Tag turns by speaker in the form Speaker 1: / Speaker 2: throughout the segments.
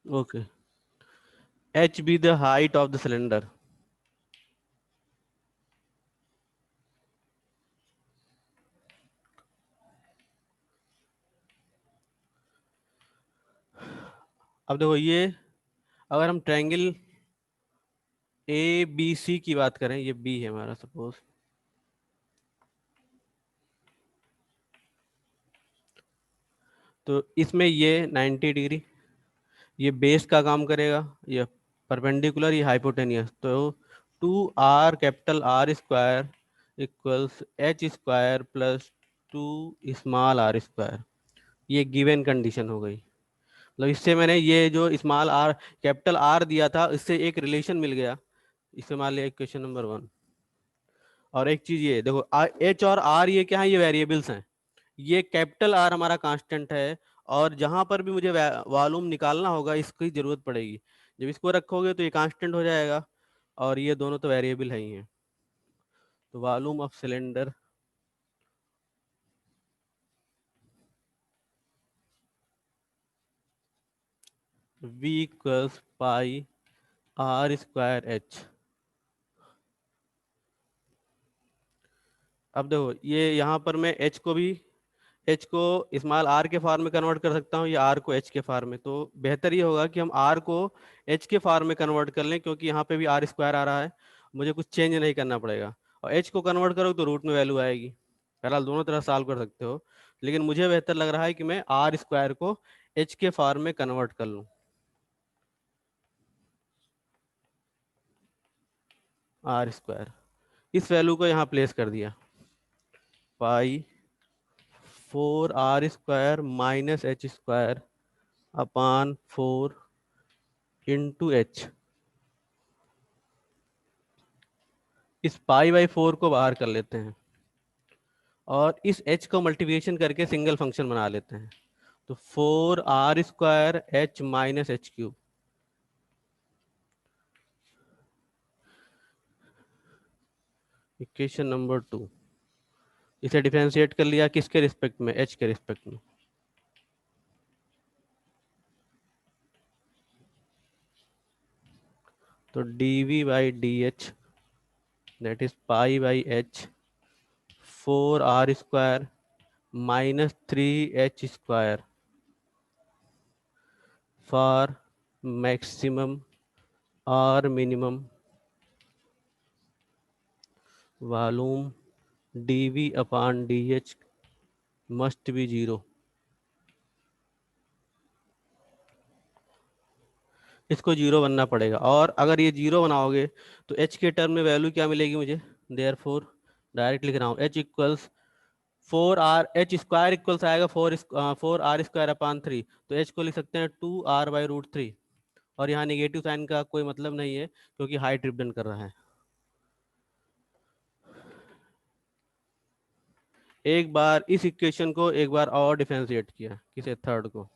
Speaker 1: Okay, h be the height of the cylinder. अब देखो ये, अगर हम ट्रायंगल ए बी सी की बात करें, ये बी है हमारा सपोज, तो इसमें ये 90 डिग्री, ये बेस का काम करेगा, ये परपेंडिकुलर, ये हाइपोटेनियस, तो 2r capital R square equals H square plus 2 small R square. ये गिवन कंडीशन हो गई। मतलब इससे मैंने ये जो स्मॉल आर कैपिटल आर दिया था, इससे एक रिलेशन मिल गया। इसे मान लिया इक्वेशन नंबर 1। और एक चीज ये देखो, एच और आर ये क्या है, ये वेरिएबल्स हैं। ये कैपिटल आर हमारा कांस्टेंट है, और जहां पर भी मुझे वॉल्यूम निकालना होगा इसकी जरूरत पड़ेगी। जब इसको रखोगे तो ये कांस्टेंट हो जाएगा, और ये दोनों तो वेरिएबल है ही हैं। तो volume of cylinder V equals pi R square H. अब देखो ये यहाँ पर मैं एच को स्मॉल आर के फॉर्म में कन्वर्ट कर सकता हूँ, या आर को एच के फॉर्म में। तो बेहतर ये होगा कि हम आर को एच के फॉर्म में कन्वर्ट कर लें, क्योंकि यहाँ पे भी आर स्क्वायर आ रहा है, मुझे कुछ चेंज नहीं करना पड़ेगा। और एच को कन्वर्ट करो तो रूट में वैल्यू आएगी। बहरहाल दोनों तरह सॉल्व कर सकते हो, लेकिन मुझे बेहतर लग रहा है कि मैं आर स्क्वायर को एच के फॉर्म में कन्वर्ट कर लूँ। आर स्क्वायर, इस वैल्यू को यहाँ प्लेस कर दिया, पाई 4r² minus H square upon 4 × h। इस पाई/4 को बाहर कर लेते हैं, और इस h को मल्टीप्लिकेशन करके सिंगल फंक्शन बना लेते हैं। तो 4r² h minus h³। Equation number 2, इसे डिफरेंशिएट कर लिया किसके रिस्पेक्ट में, h के रिस्पेक्ट में। तो dv/dh दैट इज पाई/h 4r² minus 3h² for maximum और minimum volume dv/dh must be 0। इसको 0 बनना पड़ेगा, और अगर ये 0 बनाओगे तो h के टर्म में वैल्यू क्या मिलेगी मुझे, देयरफॉर डायरेक्ट लिख रहा हूँ, h equals 4r, h² equals आएगा 4r² अपान 3। तो h को लिख सकते हैं 2r/√3। और यहाँ निगेटिव साइन का कोई मतलब नहीं है, क्योंकि हाइट रिप्रेजेंट कर रहा है। एक बार इस इक्वेशन को एक बार और डिफरेंशिएट किया, किसे, थर्ड को।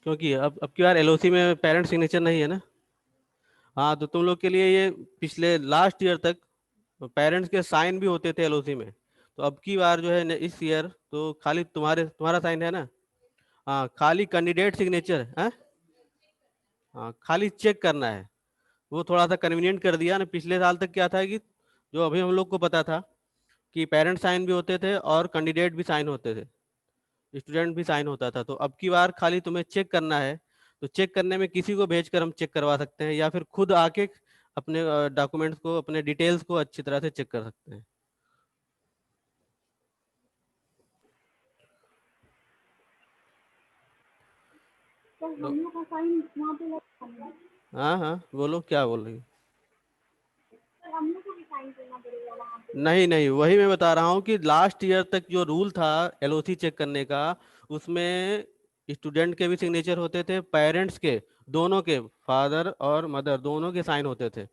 Speaker 1: क्योंकि अब की बार एलओसी में पेरेंट सिग्नेचर नहीं है ना। हाँ, तो तुम लोग के लिए ये पिछले लास्ट ईयर तक पेरेंट्स के साइन भी होते थे एलओसी में। तो अब की बार जो है इस ईयर तो खाली तुम्हारा साइन है ना। हाँ, खाली कैंडिडेट सिग्नेचर है। हाँ, खाली चेक करना है। वो थोड़ा सा कन्वीनियंट कर दिया ना। पिछले साल तक क्या था कि जो अभी हम लोग को पता था कि पेरेंट साइन भी होते थे और कैंडिडेट भी साइन होते थे, स्टूडेंट भी साइन होता था। तो अब की बार खाली तुम्हें चेक करना है। तो चेक करने में किसी को भेजकर हम चेक करवा सकते हैं, या फिर खुद आके अपने डॉक्यूमेंट्स को, अपने डिटेल्स को अच्छी तरह से चेक कर सकते हैं।
Speaker 2: तो
Speaker 1: लो-
Speaker 2: हम लोग का साइन वहाँ पे लगा है।
Speaker 1: हाँ हाँ, बोलो क्या बोल रही हो।
Speaker 2: सर हम लोग को भी
Speaker 1: नहीं नहीं, वही मैं बता रहा हूँ कि लास्ट ईयर तक जो रूल था एलओसी चेक करने का, उसमें स्टूडेंट के भी सिग्नेचर होते थे, पेरेंट्स के, दोनों के, फादर और मदर दोनों के साइन होते थे।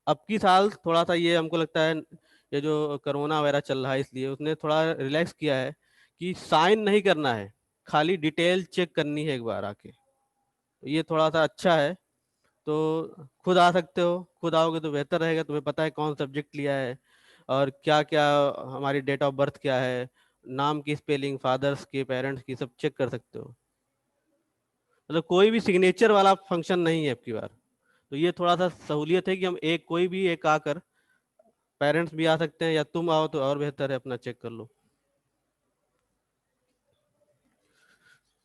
Speaker 1: अब की साल थोड़ा सा ये हमको लगता है, ये जो कोरोना वगैरह चल रहा है इसलिए उसने थोड़ा रिलैक्स किया है कि साइन नहीं करना है, खाली डिटेल चेक करनी है एक बार आके। तो ये थोड़ा सा अच्छा है। तो खुद आ सकते हो, खुद आओगे तो बेहतर रहेगा, तुम्हें पता है कौन सब्जेक्ट लिया है और क्या क्या, हमारी डेट ऑफ बर्थ क्या है, नाम की स्पेलिंग, फादर्स की, पेरेंट्स की, सब चेक कर सकते हो। मतलब कोई भी सिग्नेचर वाला फंक्शन नहीं है अब की बार। तो ये थोड़ा सा सहूलियत है कि हम एक कोई भी एक आकर, पेरेंट्स भी आ सकते हैं या तुम आओ तो और बेहतर है, अपना चेक कर लो।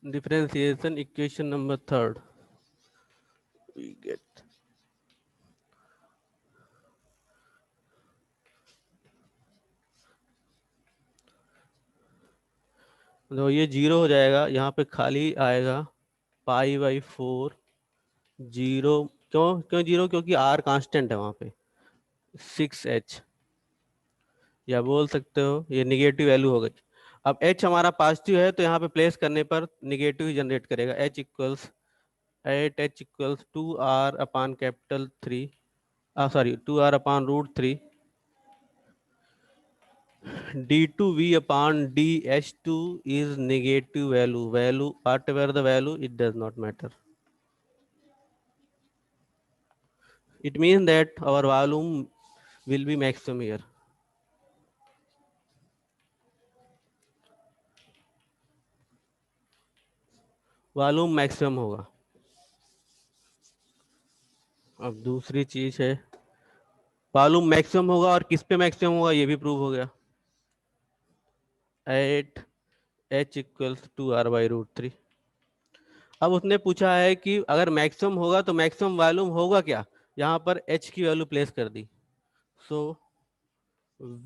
Speaker 1: Differentiation equation number third we get, तो ये जीरो हो जाएगा, यहाँ पे खाली आएगा π/4 जीरो। क्यों क्यों जीरो? क्योंकि आर कांस्टेंट है वहां पे, 6h, या बोल सकते हो ये निगेटिव वैल्यू हो गई। अब h हमारा पॉजिटिव है तो यहाँ पे प्लेस करने पर निगेटिव ही जनरेट करेगा। h equals 2r/3, sorry 2r/√3 d2v/dh2 is negative value, whatever the value, it does not matter. It means that our volume will be maximum here. Volume maximum होगा। अब दूसरी चीज है, वॉल्यूम मैक्सिमम होगा और किस पे मैक्सिमम होगा ये भी प्रूव हो गया, एट h = 2r/√3। अब उसने पूछा है कि अगर मैक्सिमम होगा तो मैक्सिमम वॉल्यूम होगा क्या, यहाँ पर h की वैल्यू प्लेस कर दी। सो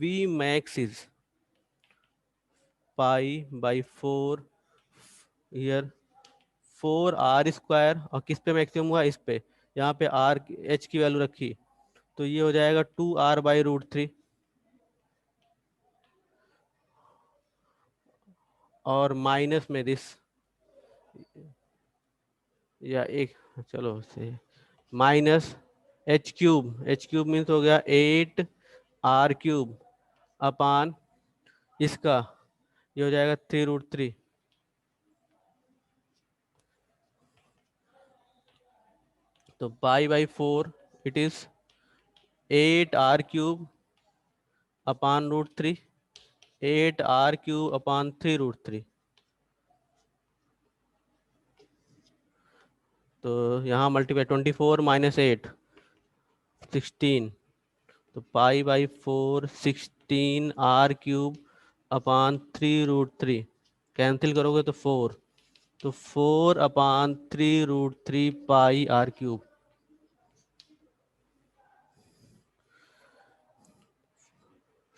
Speaker 1: v max इज π/4 ईयर 4r², और किस पे मैक्सिमम हुआ, इस पे, यहाँ पे r h की वैल्यू रखी, तो ये हो जाएगा 2r/√3, और माइनस में दिस, या एक, चलो से माइनस h³ मीन्स हो गया 8r³ अपान इसका, ये हो जाएगा 3√3। तो π/4 it is 8r³ upon √3, 8r³ अपान 3√3। तो यहाँ मल्टीप्लाई 24 - 8 16, तो π/4 16r³ अपान 3√3, कैंसिल करोगे तो 4, तो 4/3√3 πr³।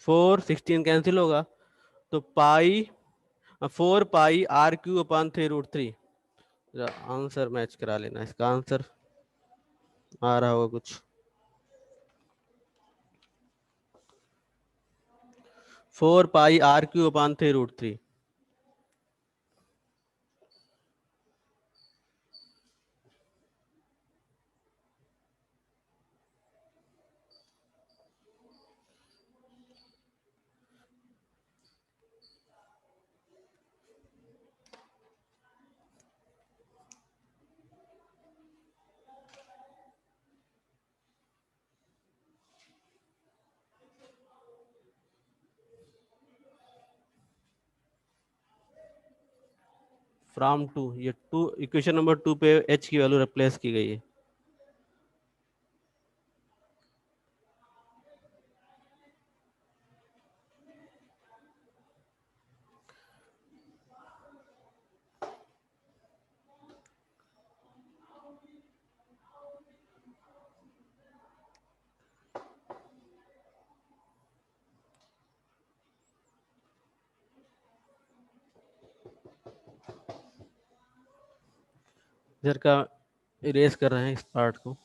Speaker 1: 4 16 कैंसिल होगा, तो पाई 4πr³ अपान 3√3। आंसर मैच करा लेना, इसका आंसर आ रहा होगा कुछ, 4πr³ अपान 3√3। फ्रॉम टू, ये टू इक्वेशन नंबर 2 पे h की वैल्यू रिप्लेस की गई है। इधर का इरेज कर रहे हैं इस पार्ट को।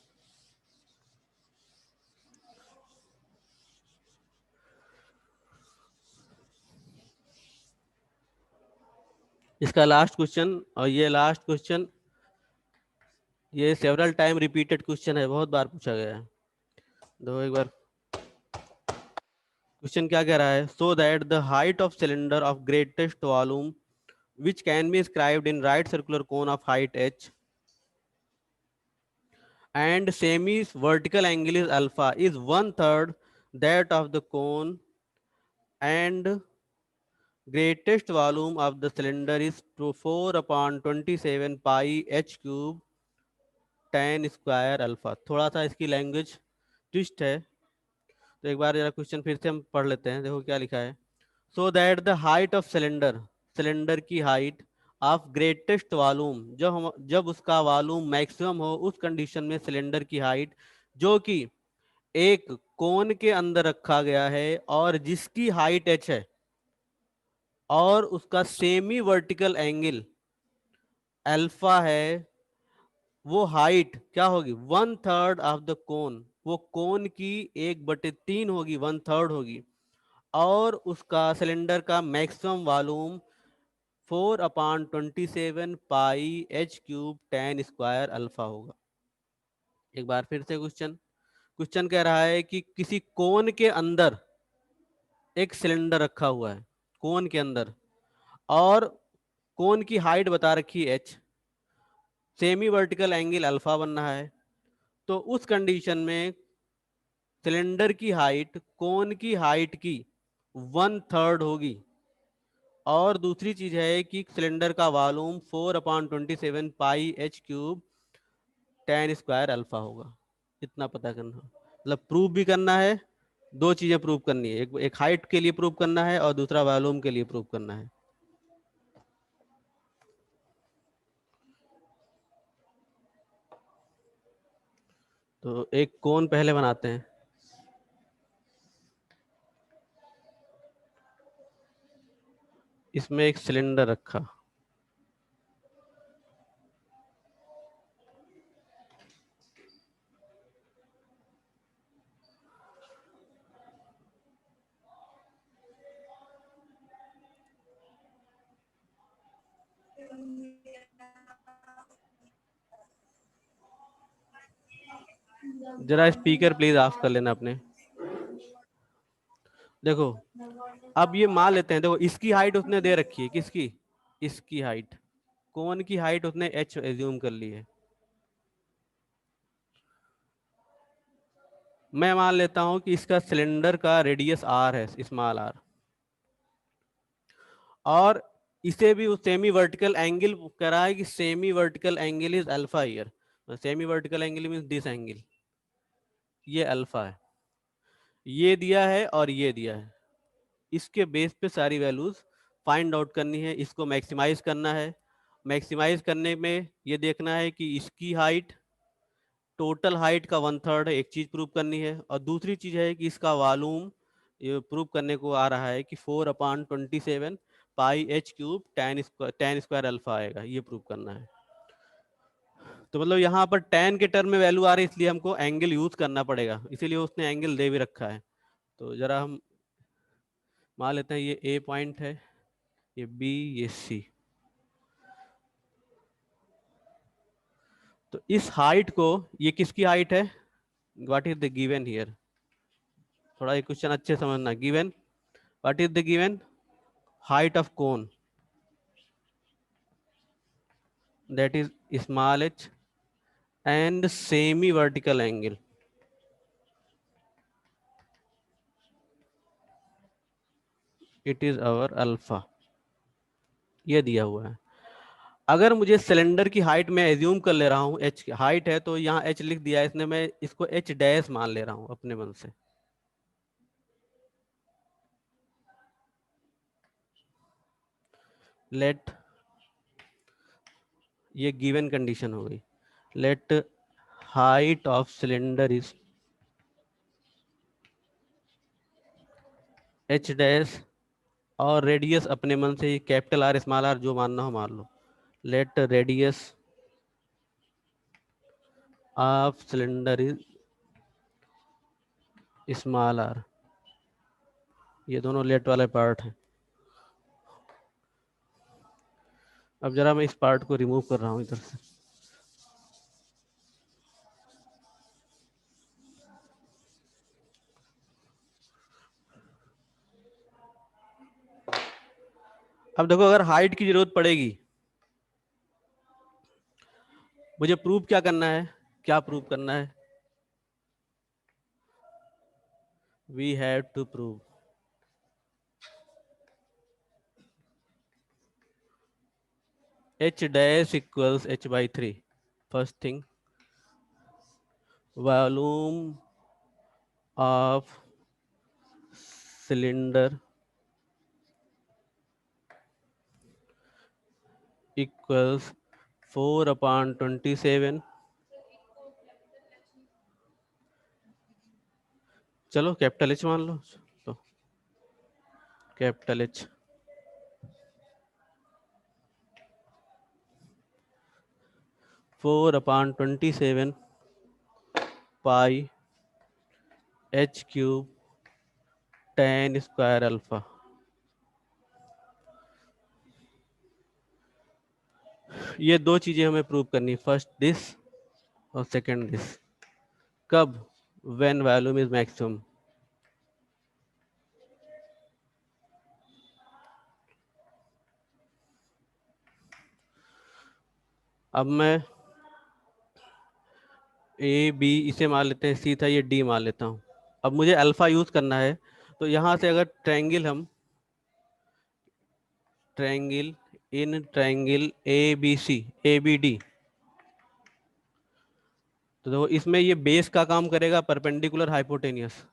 Speaker 1: इसका लास्ट क्वेश्चन, और ये लास्ट क्वेश्चन ये सेवरल टाइम रिपीटेड क्वेश्चन है, बहुत बार पूछा गया है। दो एक बार क्वेश्चन क्या कह रहा है, so that the height of cylinder of greatest volume which can be inscribed in right circular cone of height h and semi vertical angle is alpha is one third that of the cone and greatest volume of the cylinder is to 4 upon 27 pi h cube tan square alpha। थोड़ा सा इसकी language twist है, तो एक बार जरा question फिर से हम पढ़ लेते हैं। देखो क्या लिखा है, so that the height of cylinder, cylinder की हाइट ऑफ ग्रेटेस्ट वॉल्यूम, जब उसका वॉल्यूम मैक्सिमम हो, उस कंडीशन में सिलेंडर की हाइट जो कि एक कोन के अंदर रखा गया है और जिसकी हाइट h है और उसका सेमी वर्टिकल एंगल अल्फा है, वो हाइट क्या होगी, one third of the cone, वो कोन की 1/3 होगी, वन थर्ड होगी, और उसका सिलेंडर का maximum volume 4/27 pi H cube tan square alpha होगा। एक बार फिर से क्वेश्चन, क्वेश्चन कह रहा है कि किसी कोन के अंदर एक सिलेंडर रखा हुआ है, कोन के अंदर, और कोन की हाइट बता रखी है h, semi vertical angle alpha बन रहा है, तो उस कंडीशन में सिलेंडर की हाइट कोन की हाइट की वन थर्ड होगी, और दूसरी चीज है कि सिलेंडर का volume 4/27 pi H cube tan square alpha होगा। इतना पता करना, मतलब प्रूव भी करना है, दो चीजें प्रूव करनी है, एक हाइट के लिए प्रूव करना है और दूसरा वॉल्यूम के लिए प्रूव करना है। तो एक कोन पहले बनाते हैं, इसमें एक सिलेंडर रखा, जरा स्पीकर प्लीज ऑफ कर लेना अपने। देखो अब ये मान लेते हैं, देखो इसकी हाइट उसने दे रखी है, किसकी, इसकी हाइट, कोन की हाइट उसने h एज्यूम कर ली है। मैं मान लेता हूं कि इसका सिलेंडर का रेडियस r है, स्मॉल r, और इसे भी सेमी वर्टिकल एंगल कह रहा है कि semi vertical angle is alpha here, semi vertical angle means this angle, ये अल्फा है, ये दिया है और ये दिया है, इसके बेस पे सारी वैल्यूज फाइंड आउट करनी है, इसको मैक्सिमाइज करना है। मैक्सिमाइज करने में ये देखना है कि इसकी हाइट टोटल हाइट का वन थर्ड है, एक चीज प्रूव करनी है, और दूसरी चीज है कि इसका वॉल्यूम ये प्रूव करने को आ रहा है कि 4/27 pi H cube tan square alpha आएगा, ये प्रूव करना है। तो मतलब यहाँ पर tan के टर्म में वैल्यू आ रही है, इसलिए हमको एंगल यूज करना पड़ेगा, इसीलिए उसने एंगल दे भी रखा है। तो जरा हम मान लेते हैं ये ए पॉइंट है, ये बी, ये सी। तो इस हाइट को, ये किसकी हाइट है, what is the given here, थोड़ा ये क्वेश्चन अच्छे समझना, given, what is the given, height of cone, that is small h, and semi vertical angle, it is our alpha, ये दिया हुआ है। अगर मुझे सिलेंडर की हाइट में एज्यूम कर ले रहा हूँ h हाइट है, तो यहाँ h लिख दिया है इसने, मैं इसको h डैश मान ले रहा हूँ अपने मन से। लेट, ये गिवन कंडीशन हो गई, let height of cylinder is h dash, और रेडियस अपने मन से कैपिटल आर स्मॉल आर जो मानना हो मान लो, let radius of cylinder is small R, ये दोनों लेट वाले पार्ट हैं। अब जरा मैं इस पार्ट को रिमूव कर रहा हूँ इधर से। अब देखो, अगर हाइट की जरूरत पड़ेगी, मुझे प्रूव क्या करना है, क्या प्रूव करना है? We have to prove h dash equals h/3. First thing, volume of cylinder equals 4/27. चलो कैपिटल एच मान लो, तो कैपिटल एच 4/27 पाई h³ tan स्क्वायर अल्फा। ये दो चीजें हमें प्रूव करनी, फर्स्ट दिस और सेकंड दिस। कब? When volume is maximum. अब मैं ए बी इसे मान लेते हैं, सी था, ये डी मान लेता हूँ। अब मुझे अल्फा यूज करना है, तो यहां से अगर triangle in triangle A B C, A B D, तो देखो इसमें ये बेस का काम करेगा, परपेंडिकुलर हाइपोटेनियस।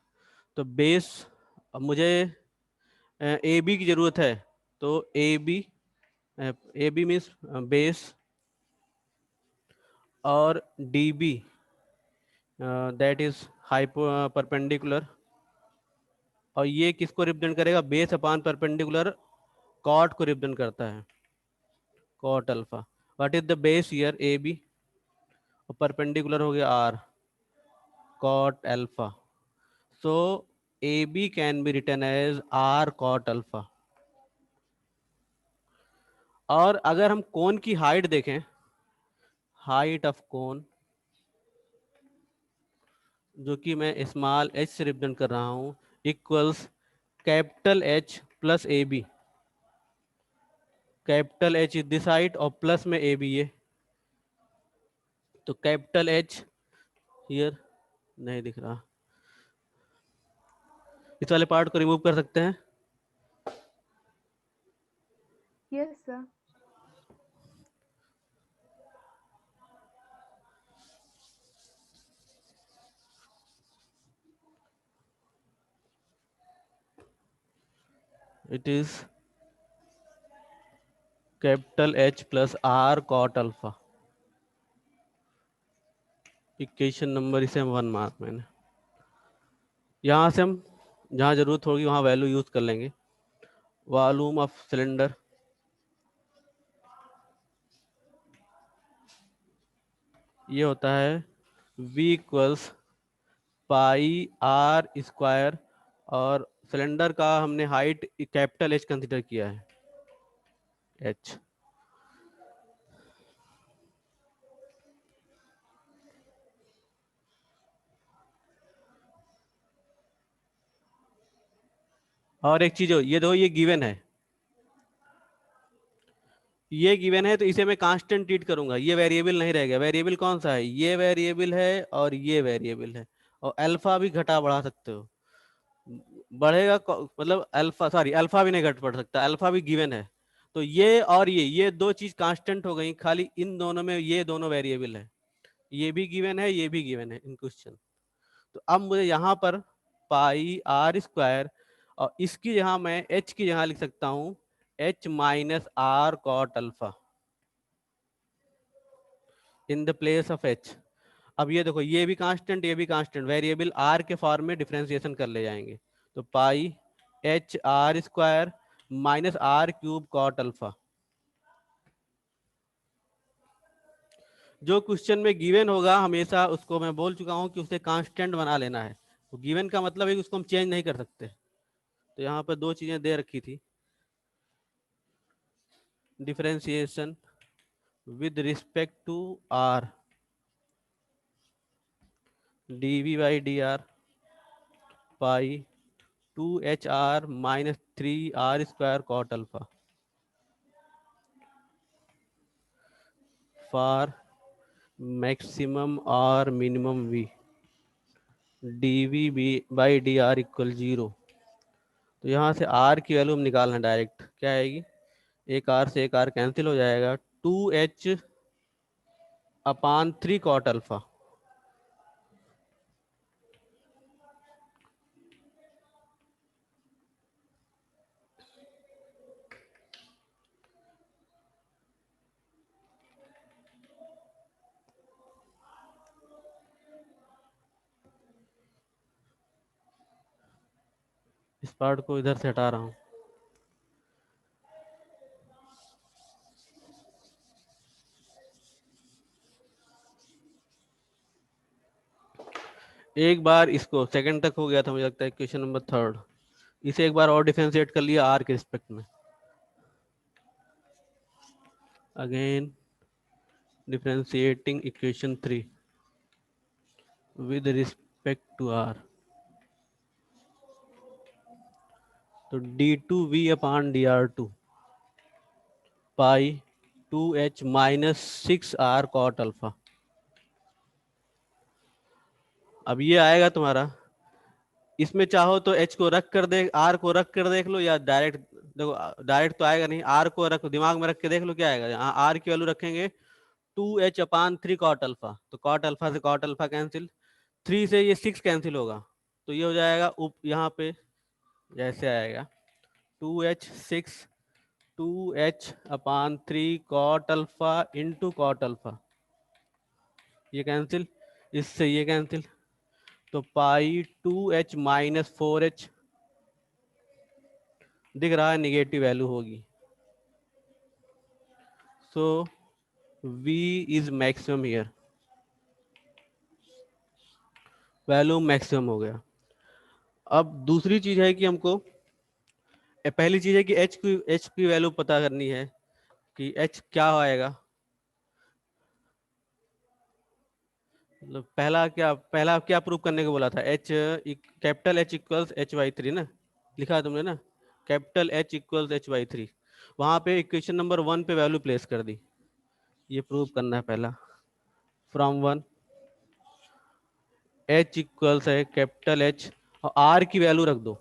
Speaker 1: तो बेस, अब मुझे ए बी की जरूरत है, तो ए बी मीन्स बेस, और D B that is hypo perpendicular. और ये किसको रिप्रेजेंट करेगा? बेस अपान परपेंडिकुलर कॉट को रिप्रेजेंट करता है, cot alpha. What is the base here? A B, और परपेंडिकुलर हो गया R, cot alpha. So A B can be written as R cot alpha. और अगर हम कोन की हाइट देखें, हाइट ऑफ कोन, जो कि मैं स्मॉल एच से रिप्रेजेंट कर रहा हूं, equals capital H plus A B. Capital H is this height और प्लस में ए बी ये, तो कैपिटल एच हियर नहीं दिख रहा, इस वाले पार्ट को रिमूव कर सकते हैं।
Speaker 2: Yes sir.
Speaker 1: It is capital H plus R cot alpha. Equation number इसे 1 मार्क मैंने। यहाँ से हम जहाँ जरूरत होगी वहाँ वैल्यू यूज कर लेंगे। वॉल्यूम ऑफ सिलेंडर ये होता है V equals pi R square, और सिलेंडर का हमने हाइट कैपिटल एच कंसिडर किया है, एच। और एक चीज हो, ये दो, ये गिवन है, ये गिवन है, तो इसे मैं कांस्टेंट ट्रीट करूंगा, ये वेरिएबल नहीं रहेगा। वेरिएबल कौन सा है? ये वेरिएबल है और ये वेरिएबल है। और अल्फा भी घटा बढ़ा सकते हो, बढ़ेगा मतलब अल्फा, सॉरी अल्फा भी नहीं घट पड़ सकता, अल्फा भी गिवन है। तो ये और ये दो चीज कांस्टेंट हो गई, खाली इन दोनों में ये दोनों वेरिएबल है। ये भी गिवन है, ये भी गिवन है इन क्वेश्चन। तो अब मुझे यहाँ पर पाई आर स्क्वायर, और इसकी जगह मैं एच की जगह लिख सकता हूँ H minus R cot alpha in the place of H. अब ये देखो, ये भी कांस्टेंट, ये भी कांस्टेंट, वेरिएबल आर के फॉर्म में डिफरेंशिएशन कर ले जाएंगे। तो pi H R square minus R cube cot alpha. जो क्वेश्चन में गिवन होगा हमेशा, उसको मैं बोल चुका हूं कि उसे कांस्टेंट बना लेना है। तो गिवन का मतलब है कि उसको हम चेंज नहीं कर सकते। तो यहाँ पर दो चीजें दे रखी थी, differentiation with respect to R dv by dr पाई 2hr minus 3r² cot alpha for maximum और minimum v dv by dr equal 0। तो यहाँ से r की वैल्यू हम निकालना डायरेक्ट, क्या आएगी, एक r से एक r कैंसिल हो जाएगा, 2h अपान 3 cot alpha। इस पार्ट को इधर से हटा रहा हूँ। एक बार इसको सेकंड तक हो गया था मुझे लगता है, क्वेश्चन नंबर 3, इसे एक बार और डिफरेंशिएट कर लिया r के रिस्पेक्ट में। Again differentiating equation 3 with respect to r, तो d2v upon dr2 pi 2h minus 6r cot alpha। अब ये आएगा तुम्हारा, इसमें चाहो तो h को रख कर देख, r को रख कर देख लो, या डायरेक्ट देखो, डायरेक्ट तो आएगा नहीं, r को रख दिमाग में रख के देख लो क्या आएगा। यहाँ r की वैल्यू रखेंगे 2h अपान 3 cot alpha, तो cot alpha से cot alpha कैंसिल, 3 से ये 6 कैंसिल होगा, तो ये हो जाएगा उप यहाँ पे जैसे आएगा 2h 6 2h अपान 3 cot alpha into cot alpha, ये कैंसिल, इससे ये कैंसिल, तो पाई 2h माइनस 4h दिख रहा है निगेटिव वैल्यू होगी। सो v is maximum here, value maximum हो गया। अब दूसरी चीज है कि हमको, पहली चीज है कि h की वैल्यू पता करनी है कि h क्या आएगा। मतलब पहला क्या प्रूव करने को बोला था, कैपिटल H इक्वल्स h/3 ना, लिखा है तुमने ना, कैपिटल H इक्वल्स h/3, वहां पे इक्वेशन नंबर 1 पे वैल्यू प्लेस कर दी, ये प्रूव करना है पहला। फ्रॉम 1 H इक्वल्स है कैपिटल H और R की वैल्यू रख दो,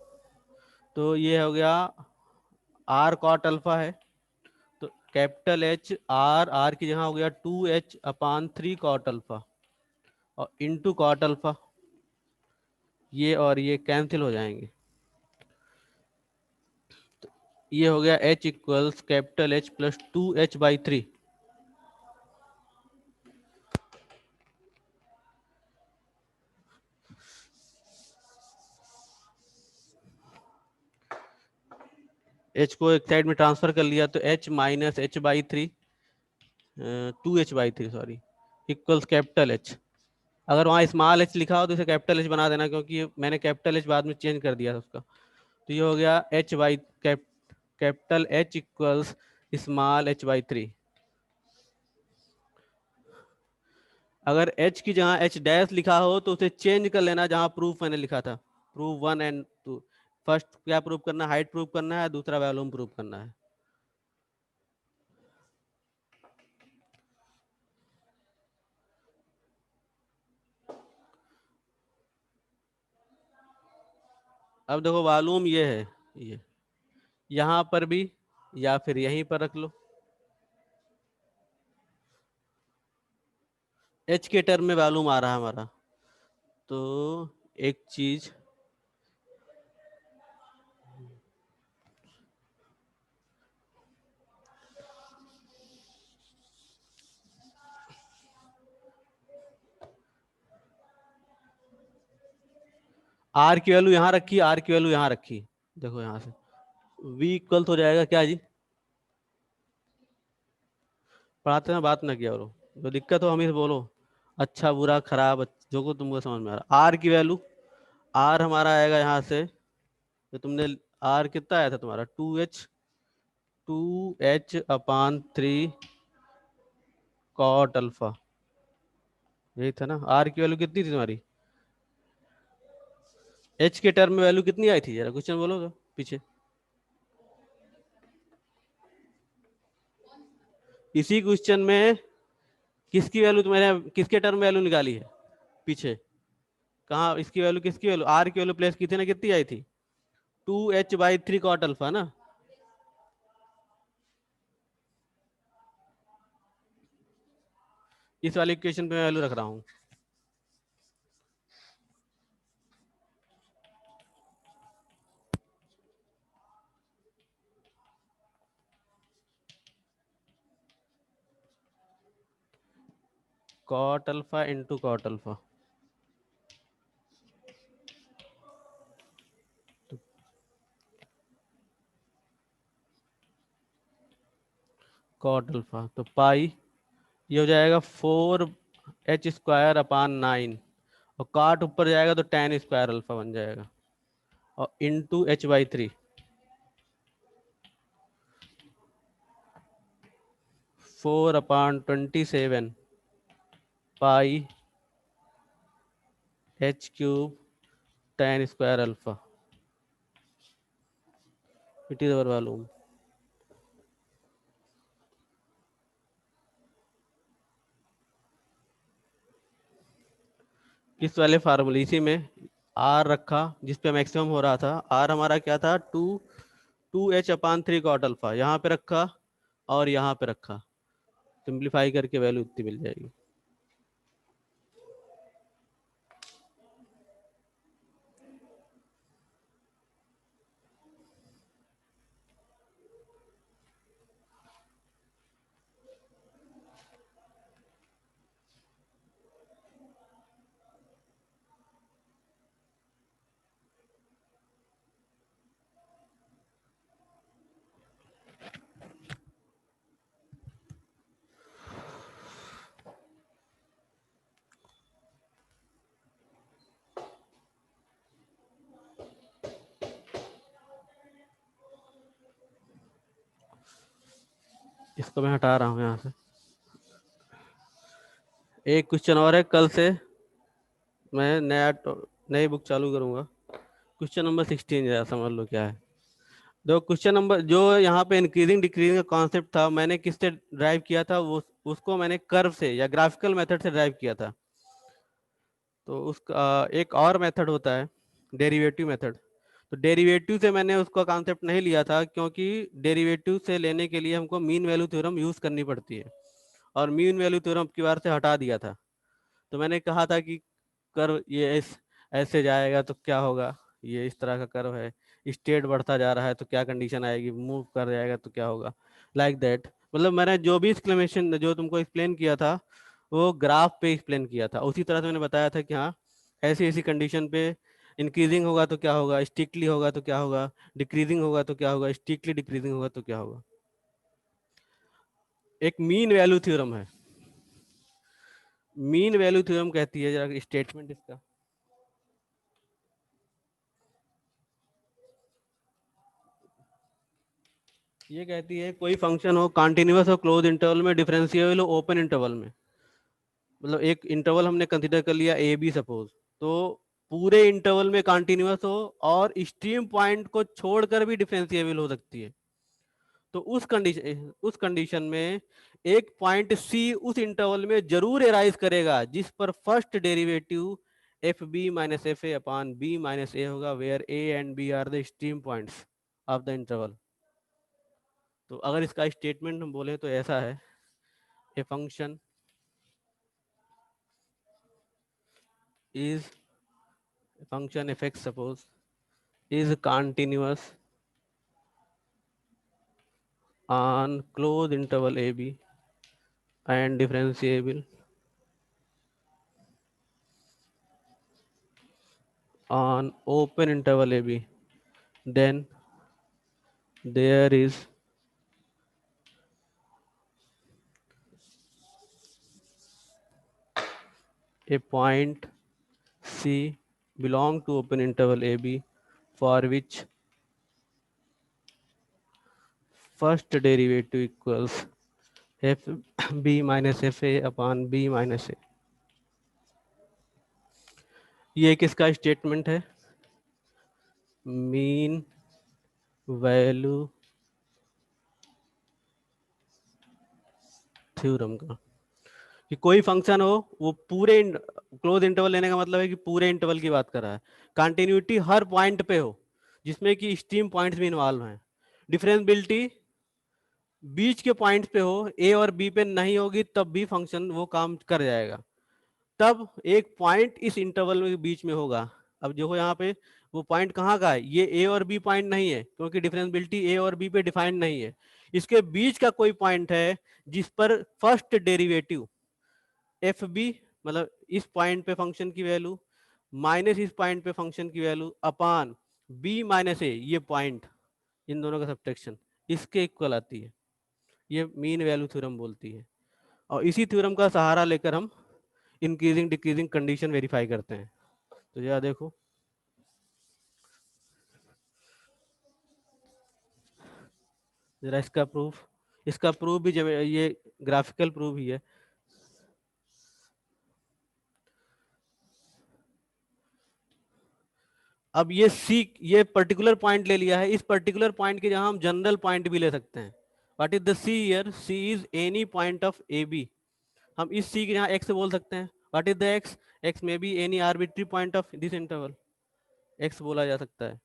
Speaker 1: तो ये हो गया R कॉट अल्फा है, तो कैपिटल H R की जगह हो गया 2H अपान 3 कॉट अल्फा और इंटू कॉट अल्फा, ये और ये कैंसिल हो जाएंगे, तो ये हो गया H equals capital H plus 2H/3। H को एक साइड में ट्रांसफर कर लिया, तो H minus H/3 2H/3 sorry equals capital H। अगर वहाँ स्मॉल h लिखा हो तो इसे कैपिटल H बना देना, क्योंकि मैंने कैपिटल H बाद में चेंज कर दिया था उसका, तो ये हो गया capital H equals small h/3। अगर h की जगह h डैश लिखा हो तो उसे चेंज कर लेना, जहां प्रूफ मैंने लिखा था, प्रूफ 1 एंड 2, फर्स्ट क्या प्रूफ करना है, हाइट प्रूफ करना है, दूसरा वॉल्यूम प्रूफ करना है। अब देखो वॉल्यूम ये है, ये यहाँ पर भी या फिर यहीं पर रख लो, h के टर्म में वॉल्यूम आ रहा है हमारा, तो एक चीज r की वैल्यू यहाँ रखी, r की वैल्यू यहाँ रखी, देखो यहाँ से v इक्वल हो जाएगा क्या जी, पढ़ाते हैं बात ना किया करो, जो दिक्कत हो हमें से बोलो, अच्छा बुरा खराब जो को तुमको समझ में आ रहा। आर की वैल्यू, आर हमारा आएगा यहाँ से, तो तुमने आर कितना आया था तुम्हारा 2H 2h/3 कॉट अल्फा, यही था ना। आर की वैल्यू कितनी थी तुम्हारी? एच के टर्म में वैल्यू कितनी आई थी, जरा क्वेश्चन बोलो तो पीछे। इसी क्वेश्चन में किसकी वैल्यू तुम्हारे, किसके टर्म वैल्यू निकाली है पीछे? कहाँ इसकी वैल्यू, किसकी वैल्यू, आर की वैल्यू प्लेस की थी ना, कितनी आई थी? 2h/3 कॉट अल्फा ना। इस वाले इक्वेशन पे मैं वैल्यू रख रहा हूँ। Cot alpha into cot alpha, cot alpha तो पाई, ये हो जाएगा 4h² / 9, और काट ऊपर जाएगा तो tan² अल्फा बन जाएगा, और into h/3, 4/27 pi h³ tan² alpha, it is our volume. इस वाले फार्मूले, इसी में आर रखा जिस पे मैक्सिमम हो रहा था। आर हमारा क्या था? 2h/3 कॉट अल्फा, यहाँ पे रखा और यहाँ पे रखा, सिंप्लीफाई करके वैल्यू इतनी मिल जाएगी। इसको मैं हटा रहा हूँ यहाँ से। एक क्वेश्चन और है, कल से मैं नई बुक चालू करूंगा। क्वेश्चन नंबर 16 जरा समझ लो क्या है। दो क्वेश्चन नंबर जो यहाँ पे इंक्रीजिंग डिक्रीजिंग का कॉन्सेप्ट था, मैंने किससे ड्राइव किया था? वो उसको मैंने कर्व से या ग्राफिकल मेथड से ड्राइव किया था। तो उसका एक और मेथड होता है डेरिवेटिव मेथड। तो डेरिवेटिव से मैंने उसका कॉन्सेप्ट नहीं लिया था, क्योंकि डेरिवेटिव से लेने के लिए हमको मीन वैल्यू थ्योरम यूज करनी पड़ती है, और मीन वैल्यू थ्योरम की बार से हटा दिया था। तो मैंने कहा था कि कर्व ये ऐसे जाएगा तो क्या होगा, ये इस तरह का कर्व है, स्टेट बढ़ता जा रहा है तो क्या कंडीशन आएगी, मूव कर जाएगा तो क्या होगा, लाइक दैट। मतलब मैंने जो भी एक्सप्लेनेशन जो तुमको एक्सप्लेन किया था वो ग्राफ पे एक्सप्लेन किया था। उसी तरह से मैंने बताया था कि हाँ, ऐसी ऐसी कंडीशन पे इंक्रीजिंग होगा तो क्या होगा, स्टिकली होगा तो क्या होगा, डिक्रीजिंग होगा तो क्या होगा, स्टिकली डिक्रीजिंग होगा तो क्या होगा। एक मीन वैल्यू थ्योरम है, मीन वैल्यू थ्योरम कहती है, जरा स्टेटमेंट इसका। ये कहती है कोई फंक्शन हो कॉन्टिन्यूअस हो क्लोज इंटरवल में, डिफरेंशिएबल हो ओपन इंटरवल में। मतलब एक इंटरवल हमने कंसीडर कर लिया ए बी सपोज, तो पूरे इंटरवल में कॉन्टिन्यूअस हो और एक्सट्रीम पॉइंट को छोड़कर भी डिफरेंशिएबल हो सकती है। तो उस कंडीशन में एक पॉइंट सी उस इंटरवल में जरूर एराइज करेगा जिस पर first derivative F B minus F A upon B minus A होगा, where A and B are the extreme points of the interval. तो अगर इसका स्टेटमेंट हम बोले तो ऐसा है, A function is function f x suppose is continuous on closed interval a b and differentiable on open interval a b, then there is a point c belong to open interval a b for which first derivative equals F B minus F A upon B minus A. ये किसका statement है? Mean value theorem का। कि कोई function हो, वो पूरे close interval लेने का मतलब है कि पूरे इंटरवल की बात कर रहा है, कंटिन्यूटी हर पॉइंट पे हो जिसमें कि एक्सट्रीम पॉइंट्स भी इन्वॉल्व हैं, डिफरेंशियबिलिटी बीच के पॉइंट पे हो, ए और बी पे नहीं होगी तब भी फंक्शन वो काम कर जाएगा। तब एक पॉइंट इस इंटरवल में बीच में होगा। अब देखो यहाँ पे वो पॉइंट कहाँ का है, ये ए और बी पॉइंट नहीं है क्योंकि डिफरेंशियबिलिटी ए और बी पे डिफाइंड नहीं है। इसके बीच का कोई पॉइंट है जिस पर फर्स्ट डेरिवेटिव एफ बी, मतलब इस पॉइंट पे फंक्शन की वैल्यू माइनस इस पॉइंट पे फंक्शन की value upon B minus A, ये पॉइंट इन दोनों का सब्ट्रैक्शन इसके इक्वल आती है। ये मीन वैल्यू थ्योरम बोलती है। और इसी थ्योरम का सहारा लेकर हम इंक्रीजिंग डिक्रीजिंग कंडीशन वेरीफाई करते हैं। तो जरा देखो, जरा इसका प्रूफ भी जब ये ग्राफिकल प्रूफ ही है। अब ये पर्टिकुलर पॉइंट ले लिया है, इस पर्टिकुलर पॉइंट के जहां हम जनरल पॉइंट भी ले सकते हैं। What is the C here? C is any point of A B. हम इस सी के यहाँ एक्स बोल सकते हैं। What is the X? X may be any arbitrary point of this interval, X बोला जा सकता है।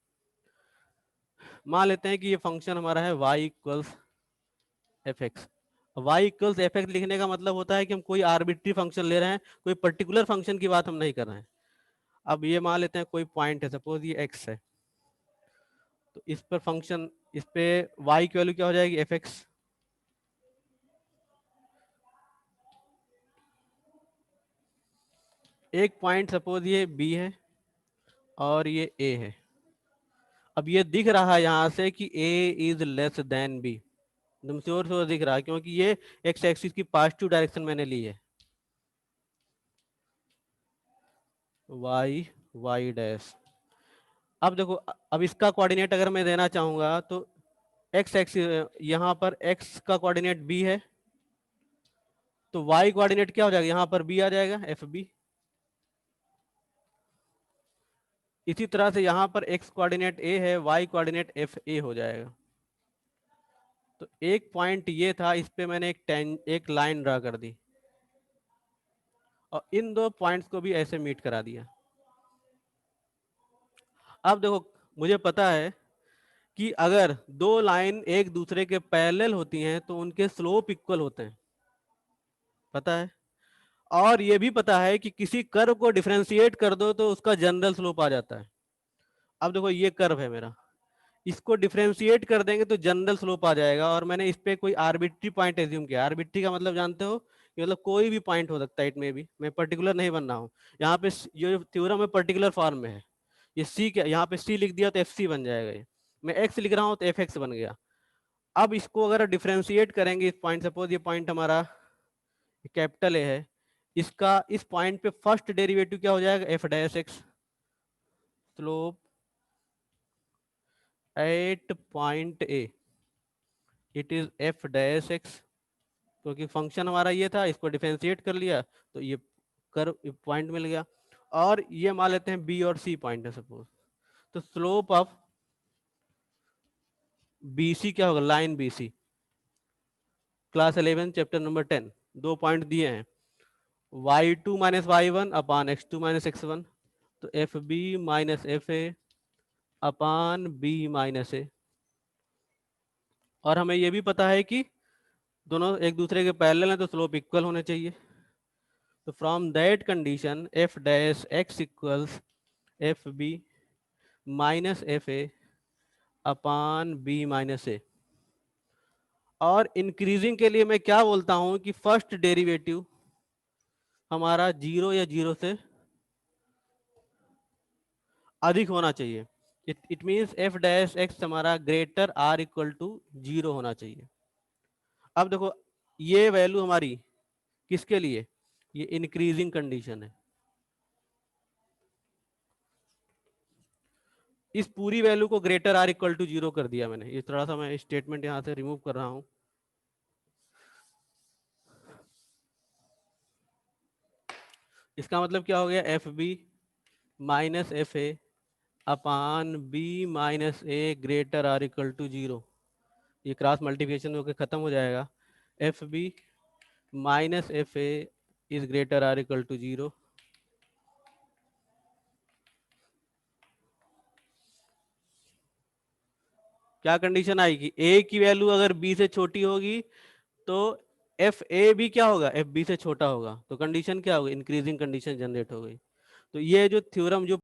Speaker 1: मान लेते हैं कि ये फंक्शन हमारा है y equals F X. Y equals F X लिखने का मतलब होता है कि हम कोई आर्बिट्री फंक्शन ले रहे हैं, कोई पर्टिकुलर फंक्शन की बात हम नहीं कर रहे हैं। अब ये मान लेते हैं कोई पॉइंट है, सपोज ये एक्स है, तो इस पर फंक्शन, इस पे y की वैल्यू क्या हो जाएगी? F x. एक पॉइंट सपोज ये b है और ये a है। अब ये दिख रहा है यहाँ से कि a is less than b, एकदम श्योर श्योर दिख रहा है क्योंकि ये एक्स एक्सिस की पॉजिटिव डायरेक्शन मैंने ली है। y dash. अब देखो, अब इसका कोऑर्डिनेट अगर मैं देना चाहूंगा तो एक्स एक्सिस, यहाँ पर x का कोऑर्डिनेट b है, तो y कोऑर्डिनेट क्या हो जाएगा? यहाँ पर b आ जाएगा, एफ बी। इसी तरह से यहाँ पर x कोऑर्डिनेट a है, y कोऑर्डिनेट एफ ए हो जाएगा। तो एक पॉइंट ये था, इस पे मैंने एक लाइन ड्रा कर दी और इन दो पॉइंट्स को भी ऐसे मीट करा दिया। अब देखो, मुझे पता है कि अगर दो लाइन एक दूसरे के पैरेलल होती हैं तो उनके स्लोप इक्वल होते हैं, पता है। और ये भी पता है कि किसी कर्व को डिफरेंशिएट कर दो तो उसका जनरल स्लोप आ जाता है। अब देखो, ये कर्व है मेरा, इसको डिफरेंशिएट कर देंगे तो जनरल स्लोप आ जाएगा। और मैंने इस पे कोई आर्बिट्री पॉइंट एज्यूम किया। आर्बिट्री का मतलब जानते हो कि मतलब कोई भी पॉइंट हो सकता है, इट में भी, मैं पर्टिकुलर नहीं बन रहा हूँ। यहाँ पे ये थ्योरम में पर्टिकुलर फॉर्म में है। ये सी क्या, यहाँ पे सी लिख दिया तो एफ सी बन जाएगा। ये मैं एक्स लिख रहा हूँ तो एफ एक्स बन गया। अब इसको अगर डिफरेंशिएट करेंगे, इस पॉइंट, सपोज ये पॉइंट हमारा कैपिटल ए है, इसका इस पॉइंट पे फर्स्ट डेरिवेटिव क्या हो जाएगा? F dash x, slope eight point A, it is F dash x. क्योंकि फंक्शन हमारा ये था, इसको डिफरेंशिएट कर लिया तो ये कर्व पॉइंट मिल गया। और ये मान लेते हैं बी और सी पॉइंट है सपोज, तो स्लोप ऑफ बी सी क्या होगा? Line B C, class 11 chapter number 10, दो पॉइंट दिए हैं, y2 minus Y one upon x2 minus X one, तो F B minus F A upon B minus A. और हमें ये भी पता है कि दोनों एक दूसरे के पैरेलल हैं तो स्लोप इक्वल होने चाहिए। तो from that condition F dash X equals F B minus F A upon B minus A. और इंक्रीजिंग के लिए मैं क्या बोलता हूं कि फर्स्ट डेरिवेटिव हमारा जीरो या जीरो से अधिक होना चाहिए। It means F dash X हमारा greater or equal to zero होना चाहिए। अब देखो, ये वैल्यू हमारी किसके लिए? ये इंक्रीजिंग कंडीशन है। इस पूरी वैल्यू को ग्रेटर आर इक्वल टू 0 कर दिया मैंने। ये थोड़ा सा मैं स्टेटमेंट यहां से रिमूव कर रहा हूं। इसका मतलब क्या हो गया, F B minus F A upon B minus A greater or equal to 0। ये क्रॉस मल्टीप्लिकेशन होकर खत्म हो जाएगा। F B minus F A is greater or equal to 0। क्या कंडीशन आएगी, ए की वैल्यू अगर बी से छोटी होगी तो एफ ए भी क्या होगा, एफ बी से छोटा होगा। तो कंडीशन क्या होगी, इंक्रीजिंग कंडीशन जनरेट हो गई। तो ये जो थ्योरम जो